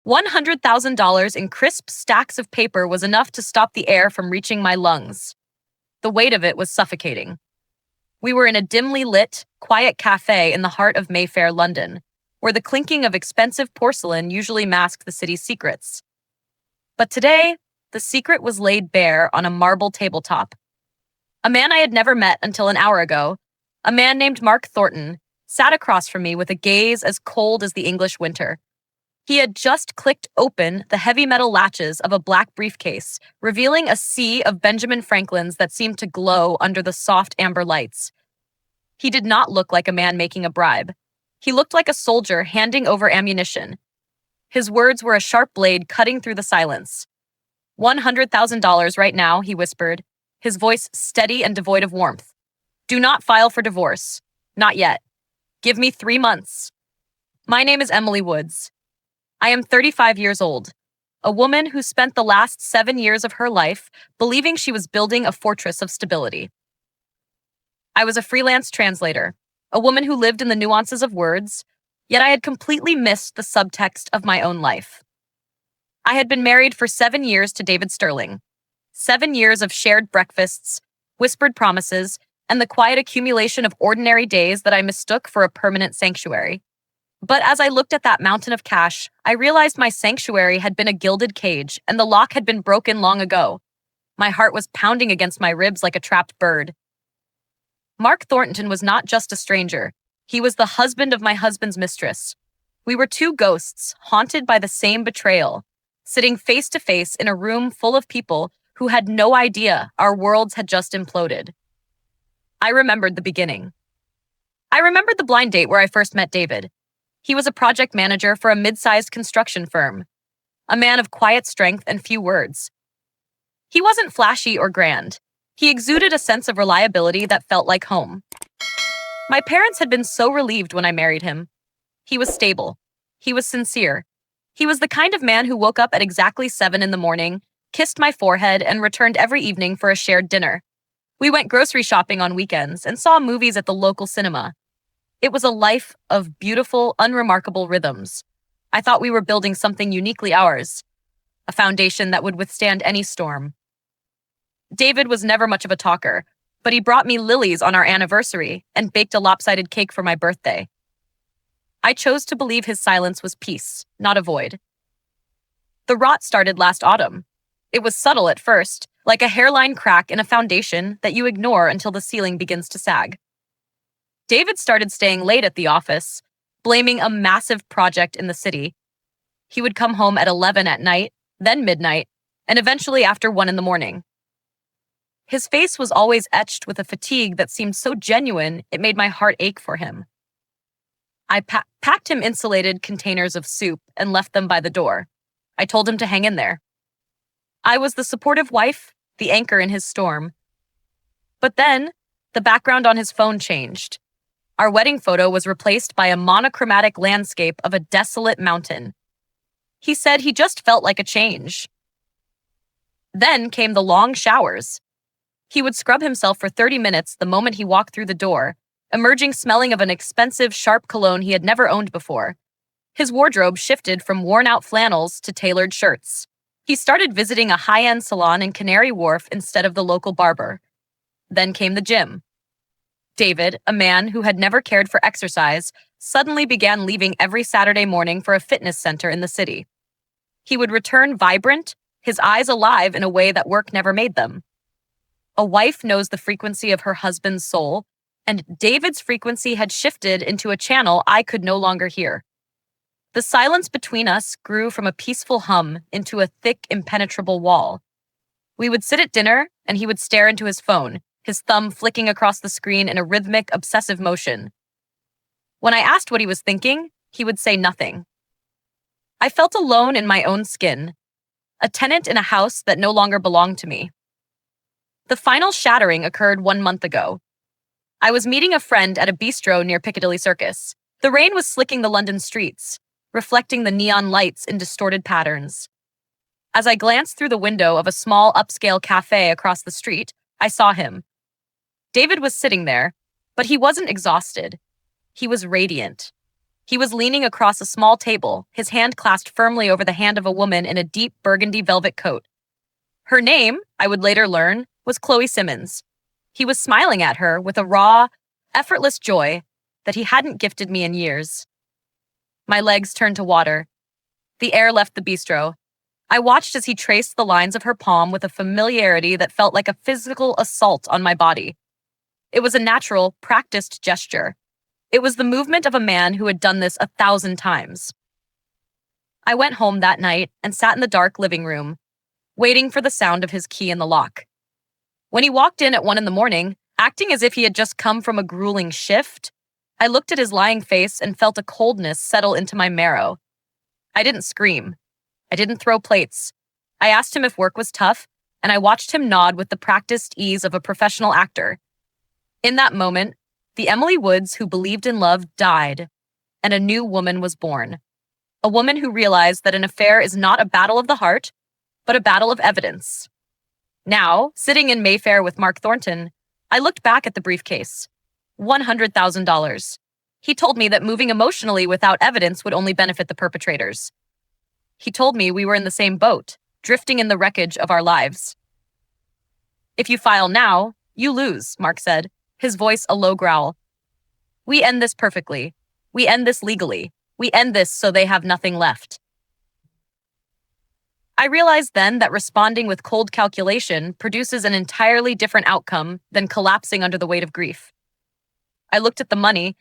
$100,000 in crisp stacks of paper was enough to stop the air from reaching my lungs. The weight of it was suffocating. We were in a dimly lit, quiet cafe in the heart of Mayfair, London, where the clinking of expensive porcelain usually masked the city's secrets. But today, the secret was laid bare on a marble tabletop. A man I had never met until an hour ago, a man named Mark Thornton, sat across from me with a gaze as cold as the English winter. He had just clicked open the heavy metal latches of a black briefcase, revealing a sea of Benjamin Franklins that seemed to glow under the soft amber lights. He did not look like a man making a bribe. He looked like a soldier handing over ammunition. His words were a sharp blade cutting through the silence. $100,000 right now, he whispered, his voice steady and devoid of warmth. Do not file for divorce. Not yet. Give me 3 months. My name is Emily Woods. I am 35 years old, a woman who spent the last 7 years of her life believing she was building a fortress of stability. I was a freelance translator, a woman who lived in the nuances of words, yet I had completely missed the subtext of my own life. I had been married for 7 years to David Sterling, 7 years of shared breakfasts, whispered promises, and the quiet accumulation of ordinary days that I mistook for a permanent sanctuary. But as I looked at that mountain of cash, I realized my sanctuary had been a gilded cage, and the lock had been broken long ago. My heart was pounding against my ribs like a trapped bird. Mark Thornton was not just a stranger. He was the husband of my husband's mistress. We were two ghosts, haunted by the same betrayal, sitting face to face in a room full of people who had no idea our worlds had just imploded. I remembered the beginning. I remembered the blind date where I first met David. He was a project manager for a mid-sized construction firm, a man of quiet strength and few words. He wasn't flashy or grand. He exuded a sense of reliability that felt like home. My parents had been so relieved when I married him. He was stable. He was sincere. He was the kind of man who woke up at exactly 7 in the morning, kissed my forehead, and returned every evening for a shared dinner. We went grocery shopping on weekends and saw movies at the local cinema. It was a life of beautiful, unremarkable rhythms. I thought we were building something uniquely ours, a foundation that would withstand any storm. David was never much of a talker, but he brought me lilies on our anniversary and baked a lopsided cake for my birthday. I chose to believe his silence was peace, not a void. The rot started last autumn. It was subtle at first, like a hairline crack in a foundation that you ignore until the ceiling begins to sag. David started staying late at the office, blaming a massive project in the city. He would come home at 11 at night, then midnight, and eventually after 1 in the morning. His face was always etched with a fatigue that seemed so genuine it made my heart ache for him. I packed him insulated containers of soup and left them by the door. I told him to hang in there. I was the supportive wife, the anchor in his storm. But then, the background on his phone changed. Our wedding photo was replaced by a monochromatic landscape of a desolate mountain. He said he just felt like a change. Then came the long showers. He would scrub himself for 30 minutes the moment he walked through the door, emerging smelling of an expensive, sharp cologne he had never owned before. His wardrobe shifted from worn-out flannels to tailored shirts. He started visiting a high-end salon in Canary Wharf instead of the local barber. Then came the gym. David, a man who had never cared for exercise, suddenly began leaving every Saturday morning for a fitness center in the city. He would return vibrant, his eyes alive in a way that work never made them. A wife knows the frequency of her husband's soul, and David's frequency had shifted into a channel I could no longer hear. The silence between us grew from a peaceful hum into a thick, impenetrable wall. We would sit at dinner, and he would stare into his phone, his thumb flicking across the screen in a rhythmic, obsessive motion. When I asked what he was thinking, he would say nothing. I felt alone in my own skin, a tenant in a house that no longer belonged to me. The final shattering occurred 1 month ago. I was meeting a friend at a bistro near Piccadilly Circus. The rain was slicking the London streets, reflecting the neon lights in distorted patterns. As I glanced through the window of a small upscale cafe across the street, I saw him. David was sitting there, but he wasn't exhausted. He was radiant. He was leaning across a small table, his hand clasped firmly over the hand of a woman in a deep burgundy velvet coat. Her name, I would later learn, was Chloe Simmons. He was smiling at her with a raw, effortless joy that he hadn't gifted me in years. My legs turned to water. The air left the bistro. I watched as he traced the lines of her palm with a familiarity that felt like a physical assault on my body. It was a natural, practiced gesture. It was the movement of a man who had done this 1,000 times. I went home that night and sat in the dark living room, waiting for the sound of his key in the lock. When he walked in at 1 a.m, acting as if he had just come from a grueling shift, I looked at his lying face and felt a coldness settle into my marrow. I didn't scream. I didn't throw plates. I asked him if work was tough, and I watched him nod with the practiced ease of a professional actor. In that moment, the Emily Woods who believed in love died, and a new woman was born. A woman who realized that an affair is not a battle of the heart, but a battle of evidence. Now, sitting in Mayfair with Mark Thornton, I looked back at the briefcase. $100,000. He told me that moving emotionally without evidence would only benefit the perpetrators. He told me we were in the same boat, drifting in the wreckage of our lives. If you file now, you lose, Mark said, his voice a low growl. We end this perfectly. We end this legally. We end this so they have nothing left. I realized then that responding with cold calculation produces an entirely different outcome than collapsing under the weight of grief. I looked at the money,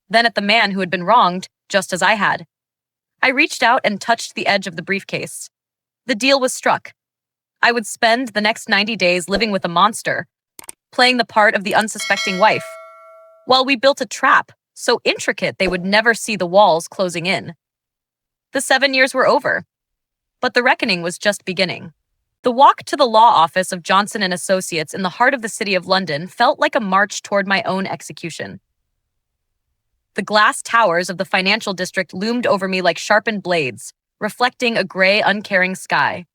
then at the man who had been wronged, just as I had. I reached out and touched the edge of the briefcase. The deal was struck. I would spend the next 90 days living with a monster, playing the part of the unsuspecting wife, while we built a trap so intricate they would never see the walls closing in. The 7 years were over, but the reckoning was just beginning. The walk to the law office of Johnson & Associates in the heart of the city of London felt like a march toward my own execution. The glass towers of the financial district loomed over me like sharpened blades, reflecting a gray, uncaring sky.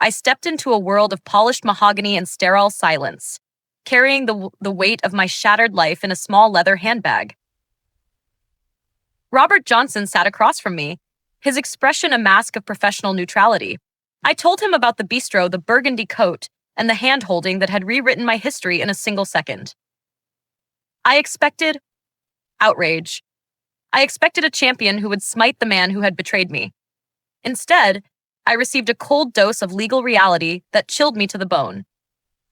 I stepped into a world of polished mahogany and sterile silence, carrying the weight of my shattered life in a small leather handbag. Robert Johnson sat across from me, his expression a mask of professional neutrality. I told him about the bistro, the burgundy coat, and the hand-holding that had rewritten my history in a single second. I expected outrage. I expected a champion who would smite the man who had betrayed me. Instead, I received a cold dose of legal reality that chilled me to the bone.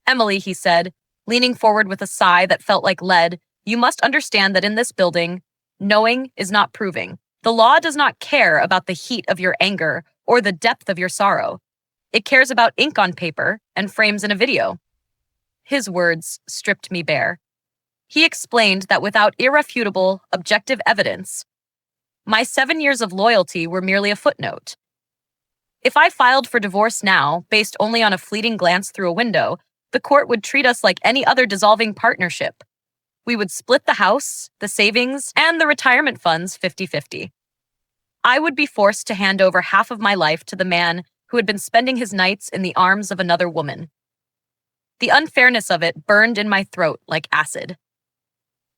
Emily, he said, leaning forward with a sigh that felt like lead, you must understand that in this building, knowing is not proving. The law does not care about the heat of your anger or the depth of your sorrow. It cares about ink on paper and frames in a video. His words stripped me bare. He explained that without irrefutable, objective evidence, my 7 years of loyalty were merely a footnote. If I filed for divorce now, based only on a fleeting glance through a window, the court would treat us like any other dissolving partnership. We would split the house, the savings, and the retirement funds 50-50. I would be forced to hand over half of my life to the man who had been spending his nights in the arms of another woman. The unfairness of it burned in my throat like acid.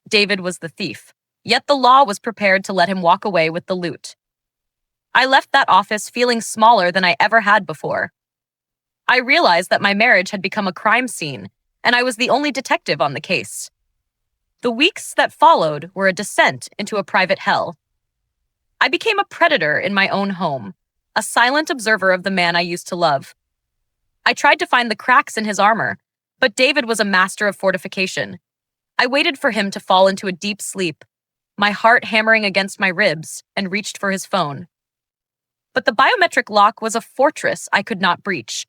David was the thief, yet the law was prepared to let him walk away with the loot. I left that office feeling smaller than I ever had before. I realized that my marriage had become a crime scene, and I was the only detective on the case. The weeks that followed were a descent into a private hell. I became a predator in my own home, a silent observer of the man I used to love. I tried to find the cracks in his armor, but David was a master of fortification. I waited for him to fall into a deep sleep, my heart hammering against my ribs, and reached for his phone. But the biometric lock was a fortress I could not breach.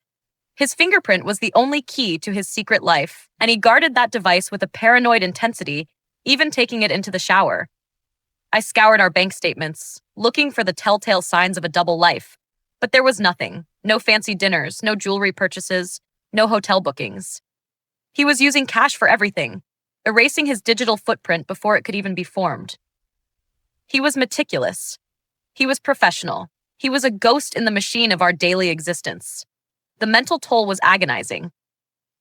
His fingerprint was the only key to his secret life, and he guarded that device with a paranoid intensity, even taking it into the shower. I scoured our bank statements, looking for the telltale signs of a double life, but there was nothing. No fancy dinners, no jewelry purchases, no hotel bookings. He was using cash for everything, erasing his digital footprint before it could even be formed. He was meticulous. He was professional. He was a ghost in the machine of our daily existence. The mental toll was agonizing.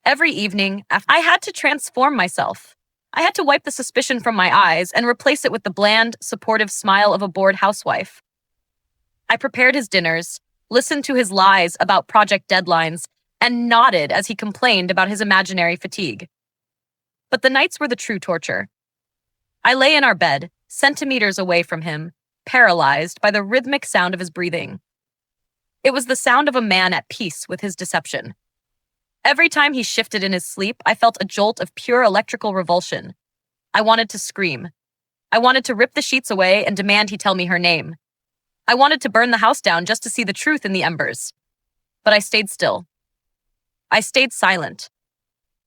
Every evening, I had to transform myself. I had to wipe the suspicion from my eyes and replace it with the bland, supportive smile of a bored housewife. I prepared his dinners, listened to his lies about project deadlines, and nodded as he complained about his imaginary fatigue. But the nights were the true torture. I lay in our bed, centimeters away from him, paralyzed by the rhythmic sound of his breathing. It was the sound of a man at peace with his deception. Every time he shifted in his sleep, I felt a jolt of pure electrical revulsion. I wanted to scream. I wanted to rip the sheets away and demand he tell me her name. I wanted to burn the house down just to see the truth in the embers. But I stayed still. I stayed silent.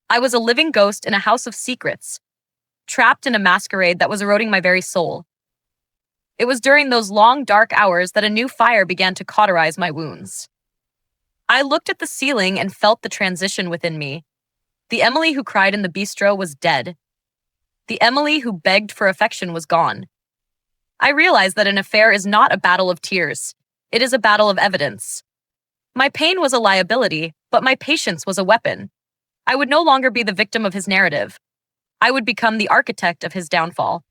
I was a living ghost in a house of secrets, trapped in a masquerade that was eroding my very soul. It was during those long, dark hours that a new fire began to cauterize my wounds. I looked at the ceiling and felt the transition within me. The Emily who cried in the bistro was dead. The Emily who begged for affection was gone. I realized that an affair is not a battle of tears. It is a battle of evidence. My pain was a liability, but my patience was a weapon. I would no longer be the victim of his narrative. I would become the architect of his downfall.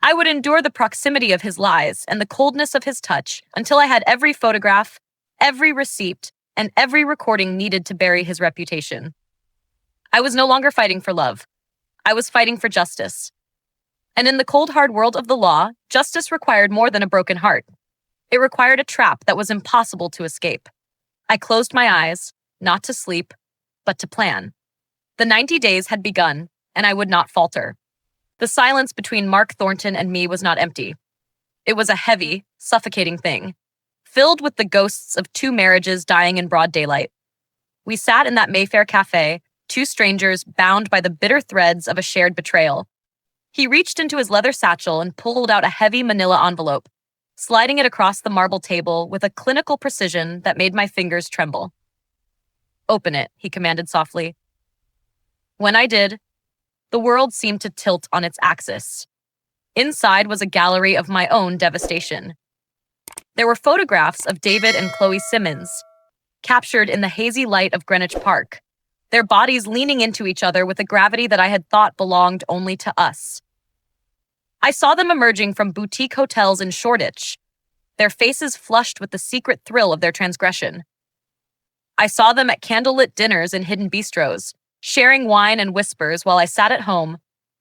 I would endure the proximity of his lies and the coldness of his touch until I had every photograph, every receipt, and every recording needed to bury his reputation. I was no longer fighting for love. I was fighting for justice. And in the cold, hard world of the law, justice required more than a broken heart. It required a trap that was impossible to escape. I closed my eyes, not to sleep, but to plan. The 90 days had begun, and I would not falter. The silence between Mark Thornton and me was not empty. It was a heavy, suffocating thing, filled with the ghosts of two marriages dying in broad daylight. We sat in that Mayfair cafe, two strangers bound by the bitter threads of a shared betrayal. He reached into his leather satchel and pulled out a heavy manila envelope, sliding it across the marble table with a clinical precision that made my fingers tremble. "Open it," he commanded softly. When I did, the world seemed to tilt on its axis. Inside was a gallery of my own devastation. There were photographs of David and Chloe Simmons, captured in the hazy light of Greenwich Park, their bodies leaning into each other with a gravity that I had thought belonged only to us. I saw them emerging from boutique hotels in Shoreditch, their faces flushed with the secret thrill of their transgression. I saw them at candlelit dinners in hidden bistros, sharing wine and whispers while I sat at home,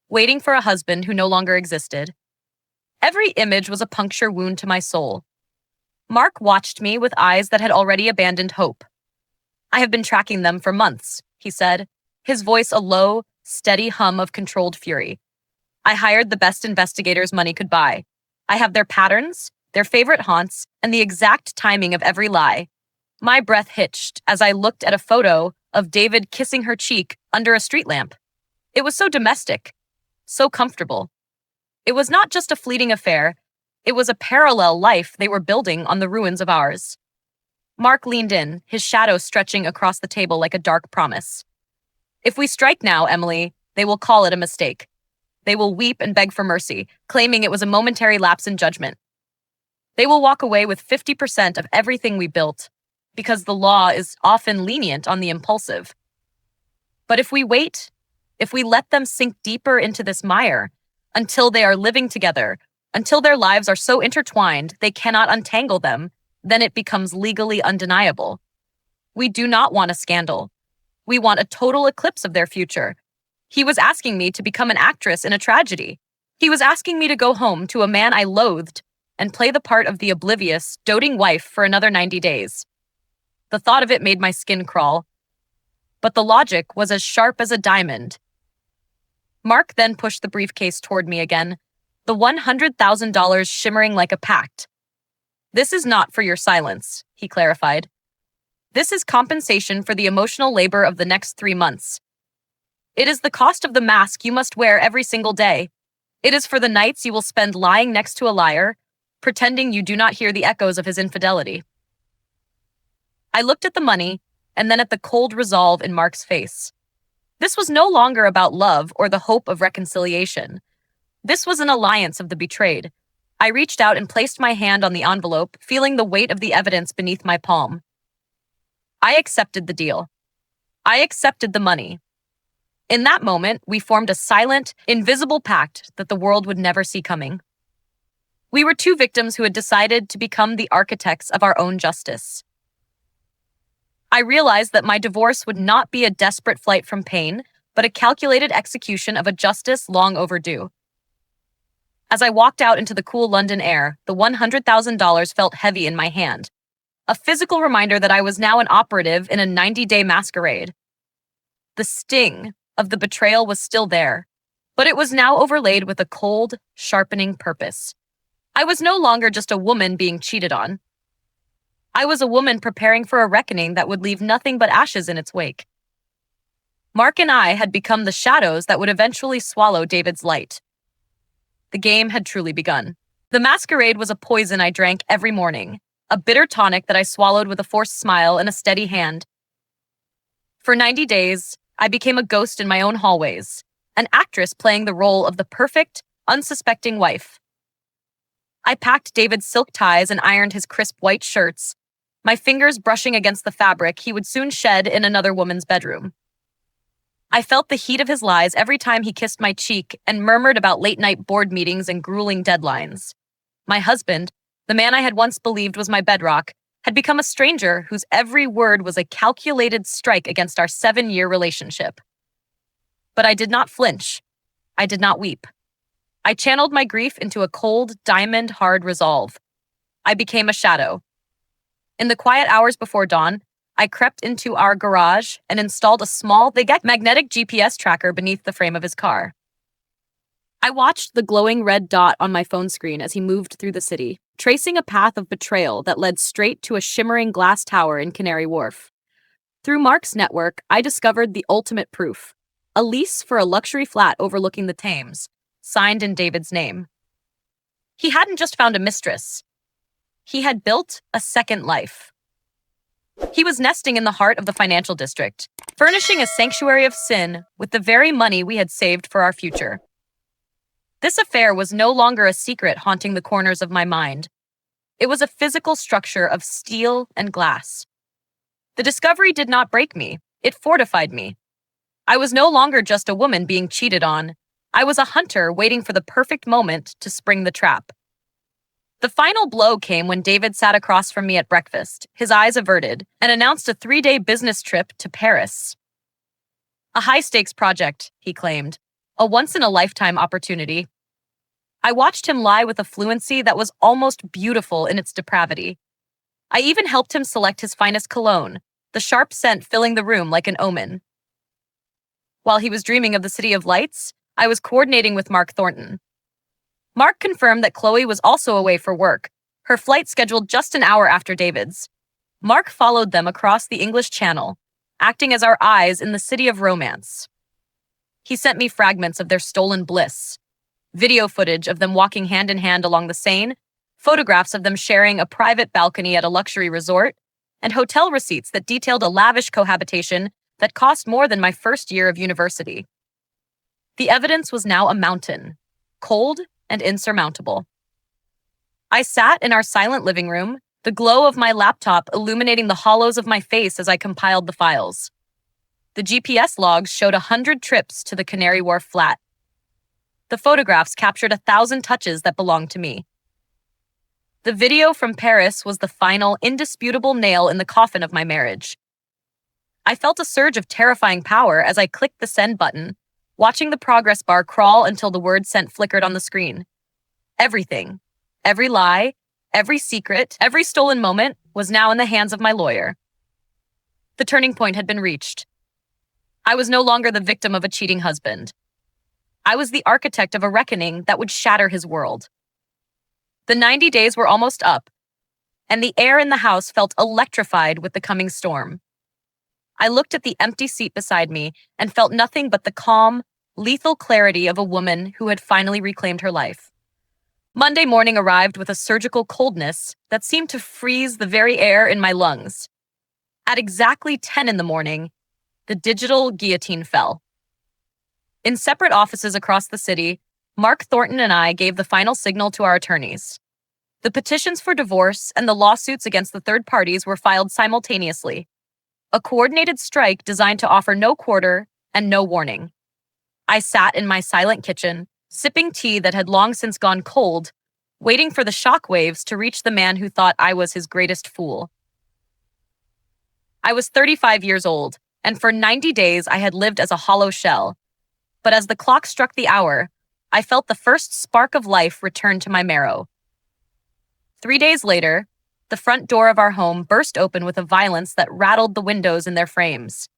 waiting for a husband who no longer existed. Every image was a puncture wound to my soul. Mark watched me with eyes that had already abandoned hope. "I have been tracking them for months," he said, his voice a low, steady hum of controlled fury. "I hired the best investigators money could buy. I have their patterns, their favorite haunts, and the exact timing of every lie." My breath hitched as I looked at a photo of David kissing her cheek under a street lamp. It was so domestic, so comfortable. It was not just a fleeting affair. It was a parallel life they were building on the ruins of ours. Mark leaned in, his shadow stretching across the table like a dark promise. "If we strike now, Emily, they will call it a mistake. They will weep and beg for mercy, claiming it was a momentary lapse in judgment. They will walk away with 50% of everything we built, because the law is often lenient on the impulsive. But if we wait, if we let them sink deeper into this mire, until they are living together, until their lives are so intertwined they cannot untangle them, then it becomes legally undeniable. We do not want a scandal. We want a total eclipse of their future." He was asking me to become an actress in a tragedy. He was asking me to go home to a man I loathed and play the part of the oblivious, doting wife for another 90 days. The thought of it made my skin crawl. But the logic was as sharp as a diamond. Mark then pushed the briefcase toward me again, the $100,000 shimmering like a pact. "This is not for your silence," he clarified. "This is compensation for the emotional labor of the next 3 months. It is the cost of the mask you must wear every single day. It is for the nights you will spend lying next to a liar, pretending you do not hear the echoes of his infidelity." I looked at the money and then at the cold resolve in Mark's face. This was no longer about love or the hope of reconciliation. This was an alliance of the betrayed. I reached out and placed my hand on the envelope, feeling the weight of the evidence beneath my palm. I accepted the deal. I accepted the money. In that moment, we formed a silent, invisible pact that the world would never see coming. We were two victims who had decided to become the architects of our own justice. I realized that my divorce would not be a desperate flight from pain, but a calculated execution of a justice long overdue. As I walked out into the cool London air, the $100,000 felt heavy in my hand, a physical reminder that I was now an operative in a 90-day masquerade. The sting of the betrayal was still there, but it was now overlaid with a cold, sharpening purpose. I was no longer just a woman being cheated on. I was a woman preparing for a reckoning that would leave nothing but ashes in its wake. Mark and I had become the shadows that would eventually swallow David's light. The game had truly begun. The masquerade was a poison I drank every morning, a bitter tonic that I swallowed with a forced smile and a steady hand. For 90 days, I became a ghost in my own hallways, an actress playing the role of the perfect, unsuspecting wife. I packed David's silk ties and ironed his crisp white shirts, my fingers brushing against the fabric he would soon shed in another woman's bedroom. I felt the heat of his lies every time he kissed my cheek and murmured about late-night board meetings and grueling deadlines. My husband, the man I had once believed was my bedrock, had become a stranger whose every word was a calculated strike against our 7-year relationship. But I did not flinch. I did not weep. I channeled my grief into a cold, diamond-hard resolve. I became a shadow. In the quiet hours before dawn, I crept into our garage and installed a small, magnetic GPS tracker beneath the frame of his car. I watched the glowing red dot on my phone screen as he moved through the city, tracing a path of betrayal that led straight to a shimmering glass tower in Canary Wharf. Through Mark's network, I discovered the ultimate proof, a lease for a luxury flat overlooking the Thames, signed in David's name. He hadn't just found a mistress. He had built a second life. He was nesting in the heart of the financial district, furnishing a sanctuary of sin with the very money we had saved for our future. This affair was no longer a secret haunting the corners of my mind. It was a physical structure of steel and glass. The discovery did not break me, it fortified me. I was no longer just a woman being cheated on. I was a hunter waiting for the perfect moment to spring the trap. The final blow came when David sat across from me at breakfast, his eyes averted, and announced a 3-day business trip to Paris. A high-stakes project, he claimed, a once-in-a-lifetime opportunity. I watched him lie with a fluency that was almost beautiful in its depravity. I even helped him select his finest cologne, the sharp scent filling the room like an omen. While he was dreaming of the City of Lights, I was coordinating with Mark Thornton. Mark confirmed that Chloe was also away for work, her flight scheduled just an hour after David's. Mark followed them across the English Channel, acting as our eyes in the city of romance. He sent me fragments of their stolen bliss, video footage of them walking hand in hand along the Seine, photographs of them sharing a private balcony at a luxury resort, and hotel receipts that detailed a lavish cohabitation that cost more than my first year of university. The evidence was now a mountain, cold and insurmountable. I sat in our silent living room, the glow of my laptop illuminating the hollows of my face as I compiled the files. The GPS logs showed 100 trips to the Canary Wharf flat. The photographs captured 1,000 touches that belonged to me. The video from Paris was the final, indisputable nail in the coffin of my marriage. I felt a surge of terrifying power as I clicked the send button, watching the progress bar crawl until the word sent flickered on the screen. Everything, every lie, every secret, every stolen moment was now in the hands of my lawyer. The turning point had been reached. I was no longer the victim of a cheating husband. I was the architect of a reckoning that would shatter his world. The 90 days were almost up, and the air in the house felt electrified with the coming storm. I looked at the empty seat beside me and felt nothing but the calm, lethal clarity of a woman who had finally reclaimed her life. Monday morning arrived with a surgical coldness that seemed to freeze the very air in my lungs. At exactly 10 in the morning, the digital guillotine fell. In separate offices across the city, Mark Thornton and I gave the final signal to our attorneys. The petitions for divorce and the lawsuits against the third parties were filed simultaneously. A coordinated strike designed to offer no quarter and no warning. I sat in my silent kitchen, sipping tea that had long since gone cold, waiting for the shock waves to reach the man who thought I was his greatest fool. I was 35 years old, and for 90 days I had lived as a hollow shell. But as the clock struck the hour, I felt the first spark of life return to my marrow. 3 days later, the front door of our home burst open with a violence that rattled the windows in their frames.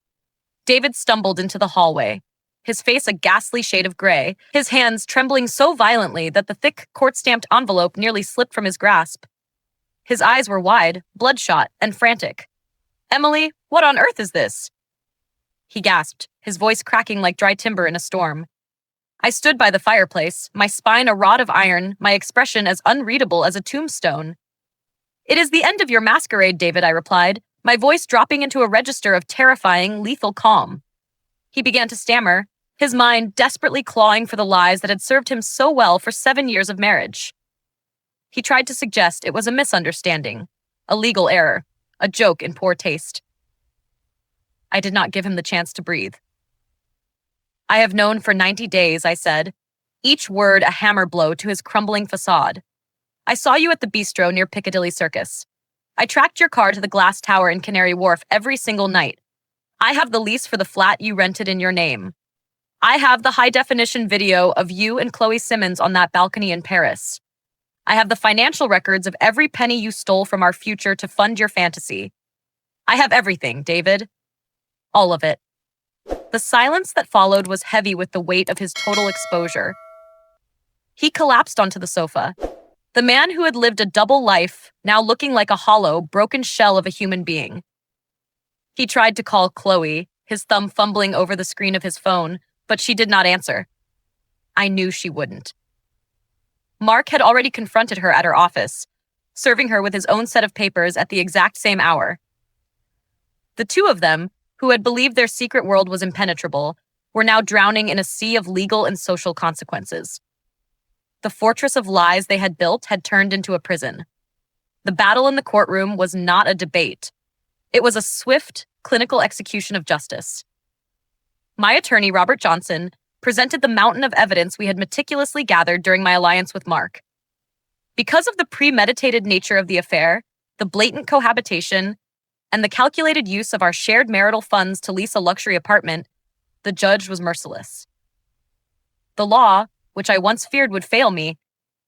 David stumbled into the hallway, his face a ghastly shade of gray, his hands trembling so violently that the thick, court-stamped envelope nearly slipped from his grasp. His eyes were wide, bloodshot, and frantic. "Emily, what on earth is this?" He gasped, his voice cracking like dry timber in a storm. I stood by the fireplace, my spine a rod of iron, my expression as unreadable as a tombstone. "It is the end of your masquerade, David," I replied, my voice dropping into a register of terrifying, lethal calm. He began to stammer, his mind desperately clawing for the lies that had served him so well for 7 years of marriage. He tried to suggest it was a misunderstanding, a legal error, a joke in poor taste. I did not give him the chance to breathe. "I have known for 90 days," I said, each word a hammer blow to his crumbling facade. "I saw you at the bistro near Piccadilly Circus. I tracked your car to the glass tower in Canary Wharf every single night. I have the lease for the flat you rented in your name. I have the high-definition video of you and Chloe Simmons on that balcony in Paris. I have the financial records of every penny you stole from our future to fund your fantasy. I have everything, David. All of it." The silence that followed was heavy with the weight of his total exposure. He collapsed onto the sofa. The man who had lived a double life, now looking like a hollow, broken shell of a human being. He tried to call Chloe, his thumb fumbling over the screen of his phone, but she did not answer. I knew she wouldn't. Mark had already confronted her at her office, serving her with his own set of papers at the exact same hour. The two of them, who had believed their secret world was impenetrable, were now drowning in a sea of legal and social consequences. The fortress of lies they had built had turned into a prison. The battle in the courtroom was not a debate. It was a swift, clinical execution of justice. My attorney, Robert Johnson, presented the mountain of evidence we had meticulously gathered during my alliance with Mark. Because of the premeditated nature of the affair, the blatant cohabitation, and the calculated use of our shared marital funds to lease a luxury apartment, the judge was merciless. The law, which I once feared would fail me,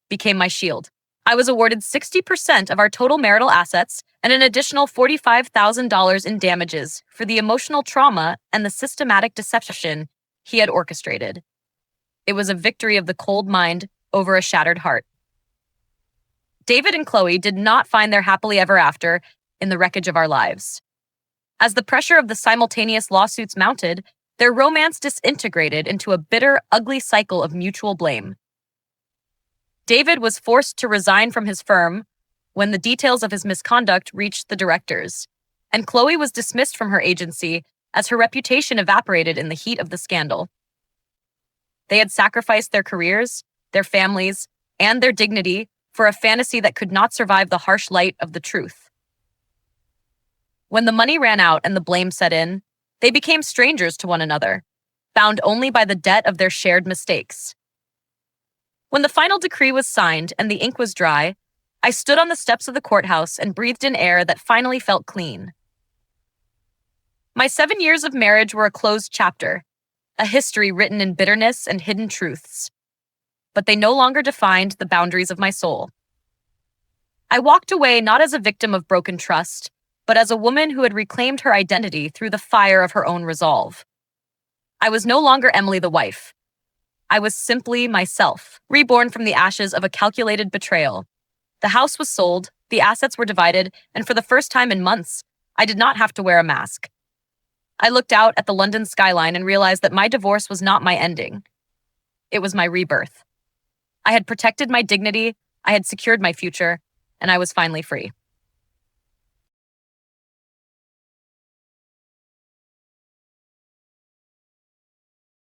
became my shield. I was awarded 60% of our total marital assets and an additional $45,000 in damages for the emotional trauma and the systematic deception he had orchestrated. It was a victory of the cold mind over a shattered heart. David and Chloe did not find their happily ever after in the wreckage of our lives. As the pressure of the simultaneous lawsuits mounted, their romance disintegrated into a bitter, ugly cycle of mutual blame. David was forced to resign from his firm when the details of his misconduct reached the directors, and Chloe was dismissed from her agency as her reputation evaporated in the heat of the scandal. They had sacrificed their careers, their families, and their dignity for a fantasy that could not survive the harsh light of the truth. When the money ran out and the blame set in, they became strangers to one another, bound only by the debt of their shared mistakes. When the final decree was signed and the ink was dry, I stood on the steps of the courthouse and breathed in air that finally felt clean. My 7 years of marriage were a closed chapter, a history written in bitterness and hidden truths. But they no longer defined the boundaries of my soul. I walked away not as a victim of broken trust, but as a woman who had reclaimed her identity through the fire of her own resolve. I was no longer Emily the wife. I was simply myself, reborn from the ashes of a calculated betrayal. The house was sold, the assets were divided, and for the first time in months, I did not have to wear a mask. I looked out at the London skyline and realized that my divorce was not my ending. It was my rebirth. I had protected my dignity, I had secured my future, and I was finally free.